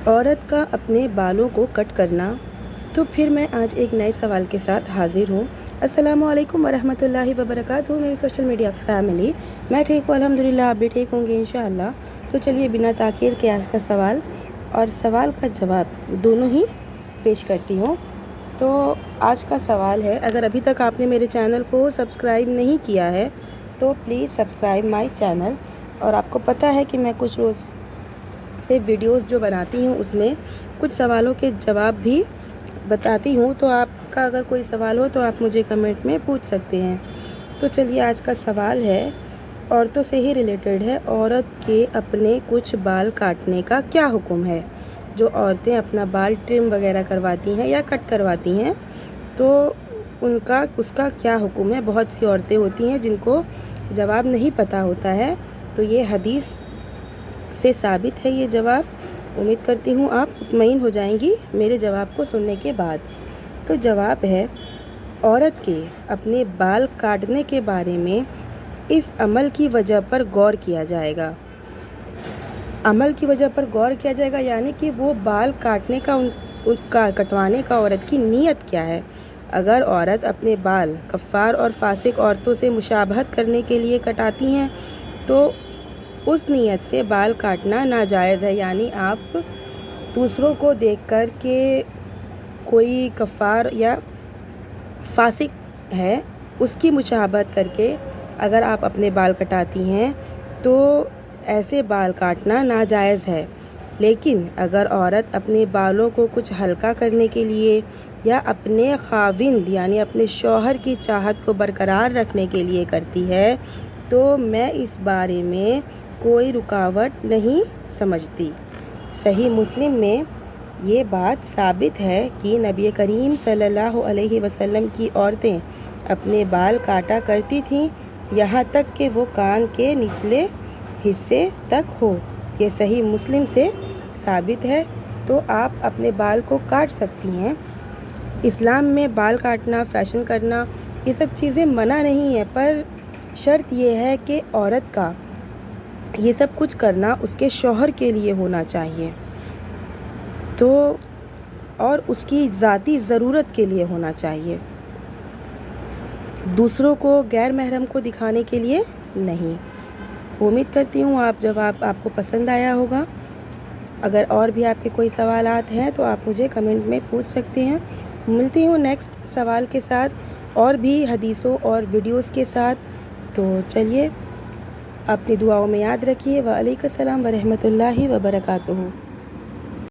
عورت کا اپنے بالوں کو کٹ کرنا۔ تو پھر میں آج ایک نئے سوال کے ساتھ حاضر ہوں۔ السلام علیکم ورحمۃ اللہ وبرکاتہ میری سوشل میڈیا فیملی، میں ٹھیک ہوں الحمدللہ، آپ بھی ٹھیک ہوں گے انشاءاللہ۔ تو چلیے بنا تاخیر کے آج کا سوال اور سوال کا جواب دونوں ہی پیش کرتی ہوں۔ تو آج کا سوال ہے، اگر ابھی تک آپ نے میرے چینل کو سبسکرائب نہیں کیا ہے تو پلیز سبسکرائب مائی چینل۔ اور آپ کو پتہ ہے کہ میں کچھ روز سے ویڈیوز جو بناتی ہوں اس میں کچھ سوالوں کے جواب بھی بتاتی ہوں، تو آپ کا اگر کوئی سوال ہو تو آپ مجھے کمنٹ میں پوچھ سکتے ہیں۔ تو چلیے آج کا سوال ہے، عورتوں سے ہی ریلیٹڈ ہے۔ عورت کے اپنے کچھ بال کاٹنے کا کیا حکم ہے؟ جو عورتیں اپنا بال ٹرم وغیرہ کرواتی ہیں یا کٹ کرواتی ہیں تو اس کا کیا حکم ہے؟ بہت سی عورتیں ہوتی ہیں جن کو جواب نہیں پتہ ہوتا ہے، تو یہ حدیث سے ثابت ہے یہ جواب۔ امید کرتی ہوں آپ مطمئن ہو جائیں گی میرے جواب کو سننے کے بعد۔ تو جواب ہے، عورت کے اپنے بال کاٹنے کے بارے میں اس عمل کی وجہ پر غور کیا جائے گا۔ عمل کی وجہ پر غور کیا جائے گا یعنی کہ وہ بال کاٹنے کا کٹوانے کا عورت کی نیت کیا ہے۔ اگر عورت اپنے بال کفار اور فاسق عورتوں سے مشابہت کرنے کے لیے کٹاتی ہیں تو اس نیت سے بال کاٹنا ناجائز ہے، یعنی آپ دوسروں کو دیکھ کر کہ کوئی کفار یا فاسق ہے اس کی مشابہت کر کے اگر آپ اپنے بال کٹاتی ہیں تو ایسے بال کاٹنا ناجائز ہے۔ لیکن اگر عورت اپنے بالوں کو کچھ ہلکا کرنے کے لیے یا اپنے خاوند یعنی اپنے شوہر کی چاہت کو برقرار رکھنے کے لیے کرتی ہے تو میں اس بارے میں کوئی رکاوٹ نہیں سمجھتی۔ صحیح مسلم میں یہ بات ثابت ہے کہ نبی کریم صلی اللہ علیہ وسلم کی عورتیں اپنے بال کاٹا کرتی تھیں یہاں تک کہ وہ کان کے نچلے حصے تک ہو۔ یہ صحیح مسلم سے ثابت ہے، تو آپ اپنے بال کو کاٹ سکتی ہیں۔ اسلام میں بال کاٹنا، فیشن کرنا یہ سب چیزیں منع نہیں ہیں، پر شرط یہ ہے کہ عورت کا یہ سب کچھ کرنا اس کے شوہر کے لیے ہونا چاہیے، تو اور اس کی ذاتی ضرورت کے لیے ہونا چاہیے، دوسروں کو غیر محرم کو دکھانے کے لیے نہیں۔ تو امید کرتی ہوں جواب آپ کو پسند آیا ہوگا۔ اگر اور بھی آپ کے کوئی سوالات ہیں تو آپ مجھے کمنٹ میں پوچھ سکتے ہیں۔ ملتی ہوں نیکسٹ سوال کے ساتھ اور بھی حدیثوں اور ویڈیوز کے ساتھ۔ تو چلیے اپنی دعاؤں میں یاد رکھیے۔ وعلیکم السلام ورحمۃ اللہ وبرکاتہ۔